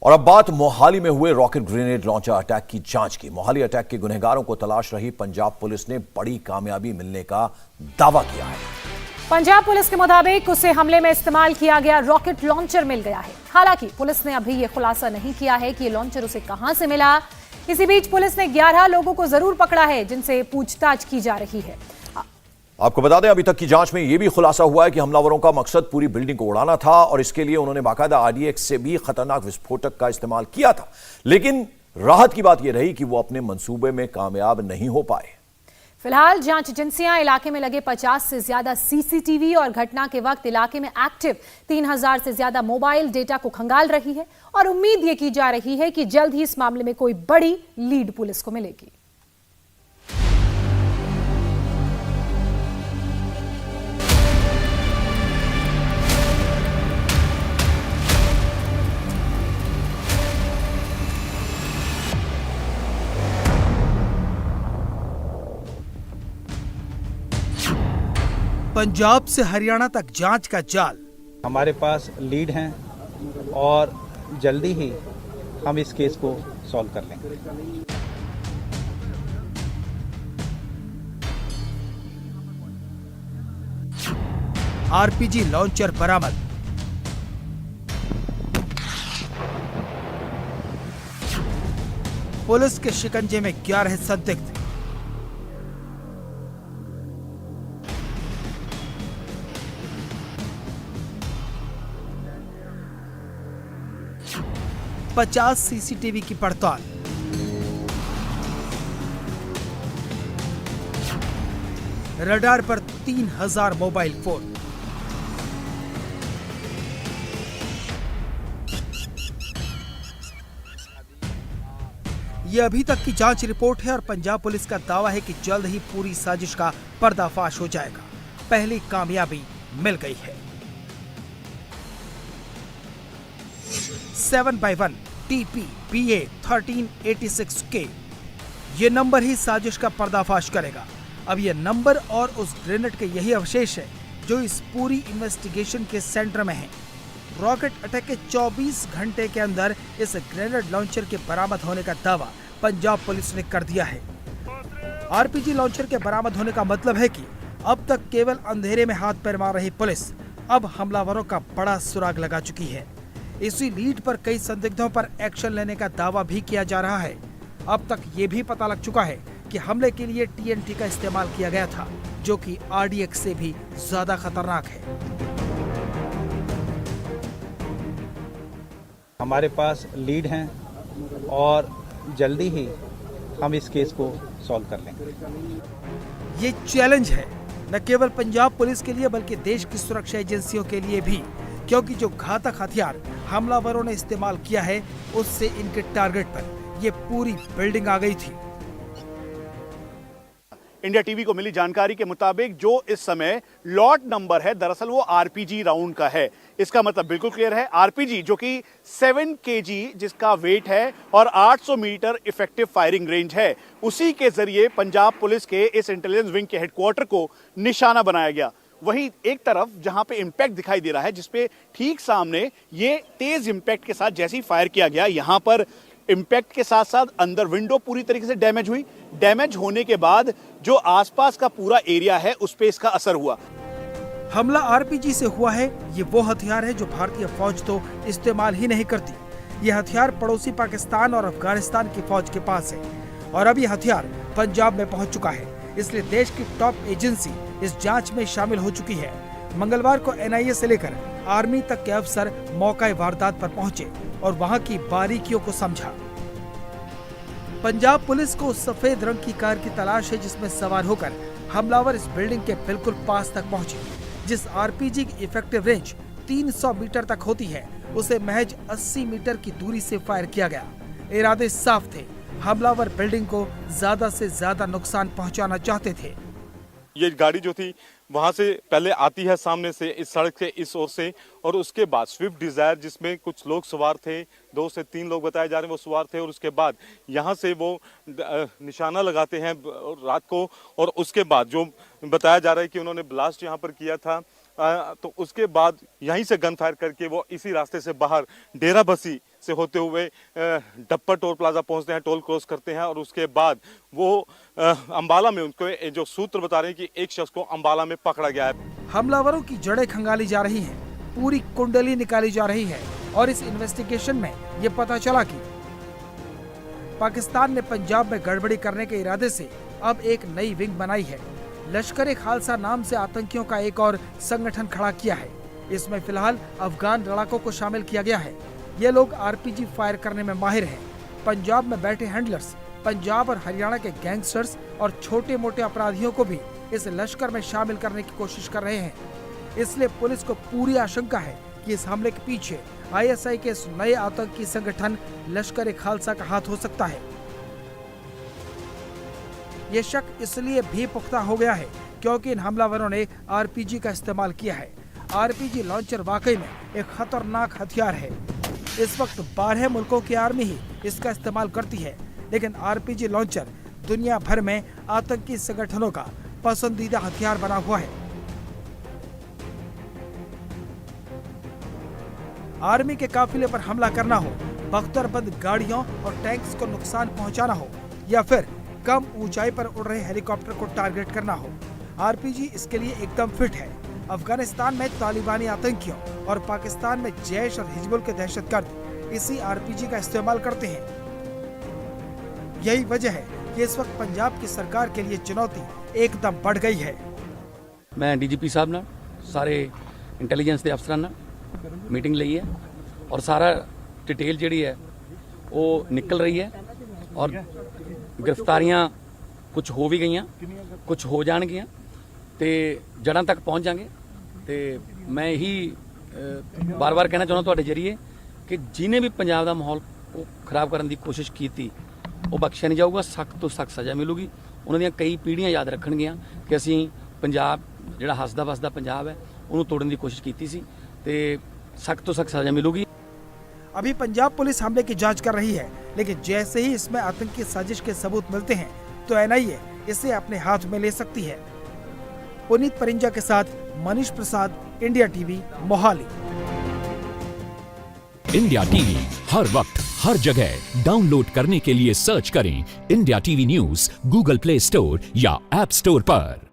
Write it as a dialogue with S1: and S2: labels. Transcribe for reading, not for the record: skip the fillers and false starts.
S1: और अब बात मोहाली में हुए रॉकेट ग्रेनेड लॉन्चर अटैक की जांच की। मोहाली अटैक के गुनहगारों को तलाश रही पंजाब पुलिस ने बड़ी कामयाबी मिलने का दावा किया है।
S2: पंजाब पुलिस के मुताबिक उसे हमले में इस्तेमाल किया गया रॉकेट लॉन्चर मिल गया है। हालांकि पुलिस ने अभी यह खुलासा नहीं किया है कि ये लॉन्चर उसे कहां से मिला। इसी बीच पुलिस ने 11 लोगों को जरूर पकड़ा है जिनसे पूछताछ की जा रही है।
S1: आपको बता दें, अभी तक की जांच में यह भी खुलासा हुआ है कि हमलावरों का मकसद पूरी बिल्डिंग को उड़ाना था और इसके लिए उन्होंने बाकायदा RDX से भी खतरनाक विस्फोटक का इस्तेमाल किया था। लेकिन राहत की बात यह रही कि वो अपने मंसूबे में कामयाब नहीं हो पाए।
S2: फिलहाल जांच एजेंसियां इलाके में लगे 50 से ज्यादा CCTV और घटना के वक्त इलाके में एक्टिव 3000 से ज्यादा मोबाइल डेटा को खंगाल रही है और उम्मीद ये की जा रही है कि जल्द ही इस मामले में कोई बड़ी लीड पुलिस को मिलेगी।
S3: पंजाब से हरियाणा तक जांच का जाल।
S4: हमारे पास लीड हैं और जल्दी ही हम इस केस को सॉल्व कर लेंगे।
S3: RPG लॉन्चर बरामद। पुलिस के शिकंजे में 11 संदिग्ध। पचास CCTV की पड़ताल। रडार पर 3000 मोबाइल फोन। यह अभी तक की जांच रिपोर्ट है और पंजाब पुलिस का दावा है कि जल्द ही पूरी साजिश का पर्दाफाश हो जाएगा। पहली कामयाबी मिल गई है। 7x1 TPPA 1386K ये नंबर ही साजिश का पर्दाफाश करेगा। अब ये नंबर और उस ग्रेनेड के यही अवशेष है जो इस पूरी इन्वेस्टिगेशन के सेंटर में है। रॉकेट अटैक के 24 घंटे के अंदर इस ग्रेनेड लॉन्चर के बरामद होने का दावा पंजाब पुलिस ने कर दिया है। RPG लॉन्चर के बरामद होने का मतलब है कि अब तक केवल अंधेरे में हाथ पैर मार रही पुलिस अब हमलावरों का बड़ा सुराग लगा चुकी है। इसी लीड पर कई संदिग्धों पर एक्शन लेने का दावा भी किया जा रहा है। अब तक ये भी पता लग चुका है कि हमले के लिए TNT का इस्तेमाल किया गया था, जो कि RDX से भी ज्यादा खतरनाक है।
S4: हमारे पास लीड हैं और जल्दी ही हम इस केस को सॉल्व कर लेंगे।
S3: ये चैलेंज है न केवल पंजाब पुलिस के लिए बल्कि देश की सुरक्षा एजेंसियों के लिए भी, क्योंकि जो घातक हथियार हमलावरों ने इस्तेमाल किया है उससे इनके टारगेट पर ये पूरी बिल्डिंग आ गई थी।
S5: इंडिया टीवी को मिली जानकारी के मुताबिक जो इस समय लॉट नंबर है दरअसल वो RPG राउंड का है। इसका मतलब बिल्कुल क्लियर है, RPG जो कि 7 kg जिसका वेट है और 800 मीटर इफेक्टिव फायरिंग रेंज है, उसी के जरिए पंजाब पुलिस के इस इंटेलिजेंस विंग के हेडक्वार्टर को निशाना बनाया गया। वहीं एक तरफ जहां पे इंपैक्ट दिखाई दे रहा है, जिसपे ठीक सामने ये तेज इंपैक्ट के साथ जैसे ही फायर किया गया, यहां पर इंपैक्ट के साथ साथ अंदर विंडो पूरी तरीके से डैमेज हुई। डैमेज होने के बाद जो आसपास का पूरा एरिया है उस पे इसका असर हुआ।
S3: हमला RPG से हुआ है। ये वो हथियार है जो भारतीय फौज तो इस्तेमाल ही नहीं करती। ये हथियार पड़ोसी पाकिस्तान और अफगानिस्तान की फौज के पास है और अब ये हथियार पंजाब में पहुंच चुका है। इसलिए देश की टॉप एजेंसी इस जांच में शामिल हो चुकी है। मंगलवार को NIA से लेकर आर्मी तक के अफसर मौका वारदात पर पहुंचे और वहां की बारीकियों को समझा। पंजाब पुलिस को उस सफेद रंग की कार की तलाश है जिसमें सवार होकर हमलावर इस बिल्डिंग के बिल्कुल पास तक पहुंचे। जिस RPG की इफेक्टिव रेंज 300 मीटर तक होती है, उसे महज 80 मीटर की दूरी से फायर किया गया। इरादे साफ थे, हमलावर बिल्डिंग को ज्यादा से ज्यादा नुकसान पहुंचाना चाहते थे।
S6: ये गाड़ी जो थी वहां से पहले आती है सामने से इस सड़क के इस ओर से, और उसके बाद स्विफ्ट डिजायर जिसमें कुछ लोग सवार थे, 2 से 3 लोग बताए जा रहे हैं वो सवार थे, और उसके बाद यहां से वो निशाना लगाते हैं रात को, और उसके बाद जो बताया जा रहा है कि उन्होंने ब्लास्ट यहां पर किया था, तो उसके बाद यहीं से गन फायर करके वो इसी रास्ते से बाहर डेरा बसी से होते हुए डप्पर टोल प्लाजा पहुंचते हैं, टोल क्रॉस करते हैं और उसके बाद वो अंबाला में उनको जो सूत्र बता रहे हैं कि एक शख्स को अंबाला में पकड़ा गया है।
S3: हमलावरों की जड़ें खंगाली जा रही हैं, पूरी कुंडली निकाली जा रही है और इस इन्वेस्टिगेशन में ये पता चला कि पाकिस्तान ने पंजाब में गड़बड़ी करने के इरादे से अब एक नई विंग बनाई है। लश्कर ए खालसा नाम से आतंकियों का एक और संगठन खड़ा किया है। इसमें फिलहाल अफगान लड़ाकों को शामिल किया गया है। ये लोग आरपीजी फायर करने में माहिर हैं। पंजाब में बैठे हैंडलर्स पंजाब और हरियाणा के गैंगस्टर्स और छोटे मोटे अपराधियों को भी इस लश्कर में शामिल करने की कोशिश कर रहे हैं। इसलिए पुलिस को पूरी आशंका है कि इस हमले के पीछे आईएसआई के इस नए आतंकी संगठन लश्कर ए खालसा का हाथ हो सकता है। ये शक इसलिए भी पुख्ता हो गया है क्योंकि इन हमलावरों ने आरपीजी का इस्तेमाल किया है। आरपीजी लॉन्चर वाकई में एक खतरनाक हथियार है। इस वक्त 12 मुल्कों की आर्मी ही इसका इस्तेमाल करती है, लेकिन आरपीजी लॉन्चर दुनिया भर में आतंकी संगठनों का पसंदीदा हथियार बना हुआ है। आर्मी के काफिले पर हमला करना हो, बख्तरबंद गाड़ियों और टैंक्स को नुकसान पहुंचाना हो या फिर कम ऊंचाई पर उड़ रहे हेलीकॉप्टर को टारगेट करना हो, आरपीजी इसके लिए एकदम फिट है। अफगानिस्तान में तालिबानी आतंकियों और पाकिस्तान में जैश और हिजबुल के दहशतगर्द इसी आरपीजी का इस्तेमाल करते हैं। यही वजह है कि इस वक्त पंजाब की सरकार के लिए चुनौती एकदम बढ़ गई है।
S7: मैं डीजीपी साहब ना सारे इंटेलिजेंस के अफसरां नाल मीटिंग लई है और सारा डिटेल जिहड़ी है वो निकल रही है और गिरफ्तारियां कुछ हो भी गई, कुछ हो जाणगियां ते जड़ां तक पहुँच जाएंगे। ते मैं यही बार बार कहना चाਹੁੰਦਾ ਤੁਹਾਡੇ जरिए कि जिन्हें भी पंजाब का माहौल खराब करने की कोशिश की वो बख्शिया नहीं जाऊगा, सख्त तो सख्त सज़ा मिलूगी। उन्होंने कई पीढ़ियां याद रखणगियां कि असी पंजाब जिहड़ा हसदा वसदा पंजाब है उन्होंने तोड़ने की कोशिश की सी ते सख्त तो सख्त सज़ा मिलूगी।
S3: अभी पंजाब पुलिस हमले की जांच कर रही है, लेकिन जैसे ही इसमें आतंकी साजिश के सबूत मिलते हैं तो एनआईए इसे अपने हाथ में ले सकती है। पुनीत परिंजा के साथ Manish Prasad, India TV, Mohali.
S8: India TV हर वक्त हर जगह डाउनलोड करने के लिए सर्च करें India TV news Google Play Store या ऐप स्टोर पर।